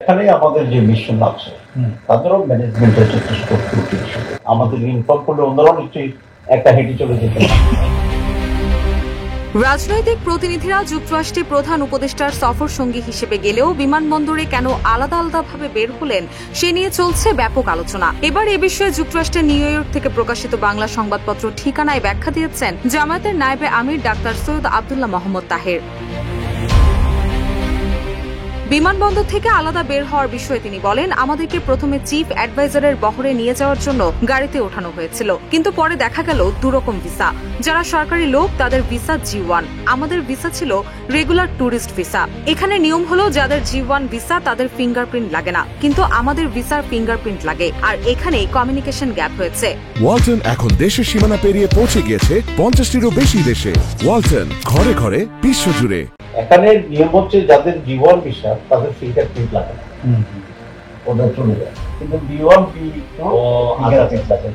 এখানে আমাদের যে মিশন আছে তাদেরও ম্যানেজমেন্টের যথেষ্ট ত্রুটি ছিল। আমাদের ইনফর্ম করলে অন্যরাও নিশ্চয়ই একটা হেঁটে চলে যেত। রাজনৈতিক প্রতিনিধিরা যুক্তরাষ্ট্রে প্রধান উপদেষ্টার সফর সঙ্গী হিসেবে গেলেও বিমানবন্দরে কেন আলাদা আলাদাভাবে বের হলেন সে নিয়ে চলছে ব্যাপক আলোচনা। এবার এ বিষয়ে যুক্তরাষ্ট্রের নিউ ইয়র্ক থেকে প্রকাশিত বাংলা সংবাদপত্র ঠিকানায় ব্যাখ্যা দিয়েছেন জামায়াতের নায়েবে আমির ডাক্তার সৈয়দ আব্দুল্লাহ মোহাম্মদ তাহের। বিমানবন্দর থেকে আলাদা বের হওয়ার বিষয়ে তিনি বলেন, আমাদেরকে প্রথমে চিফ অ্যাডভাইজারের বহরে নিয়ে যাওয়ার জন্য গাড়িতে ওঠানো হয়েছিল, কিন্তু পরে দেখা গেল দুরকম ভিসা। যারা সরকারি লোক তাদের ভিসা G1, আমাদের ভিসা ছিল রেগুলার ট্যুরিস্ট ভিসা। এখানে নিয়ম হলো যাদের G1 ভিসা তাদের ফিঙ্গারপ্রিন্ট লাগে না, কিন্তু আমাদের ভিসার ফিঙ্গারপ্রিন্ট লাগে, আর এখানেই কমিউনিকেশন গ্যাপ হয়েছে। ওয়ালটন এখন দেশের সীমানা পেরিয়ে পৌঁছে গিয়েছে 50টিরও বেশি দেশে। ওয়ালটন, ঘরে ঘরে বিশ্বজুড়ে। এখানে নিয়ম হচ্ছে যাদের G1 ভিসা তাদের ফিঙ্গারপ্রিন্ট লাগে না, ওটা চলে যায়, কিন্তু B1 ফিঙ্গারপ্রিন্ট লাগে।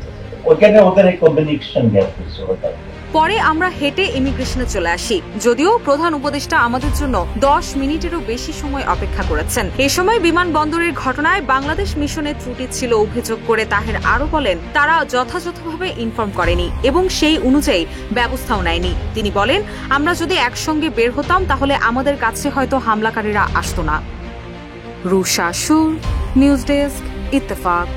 ওইখানে ওদের এই কমিউনিকেশন গ্যাপ হয়েছে। পরে আমরা হেঁটে ইমিগ্রেশনে চলে আসি, যদিও প্রধান উপদেষ্টা আমাদের জন্য 10 মিনিটেরও বেশি সময় অপেক্ষা করেছেন। এ সময় বিমানবন্দরের ঘটনায় বাংলাদেশ মিশনের ত্রুটি ছিল অভিযোগ করে তাহের আরো বলেন, তারা যথাযথভাবে ইনফর্ম করেনি এবং সেই অনুযায়ী ব্যবস্থাও নেয়নি। তিনি বলেন, আমরা যদি একসঙ্গে বের হতাম তাহলে আমাদের কাছে হয়তো হামলাকারীরা আসতো না। রুশা সুর, নিউজ ডেস্ক, ইত্তেফাক।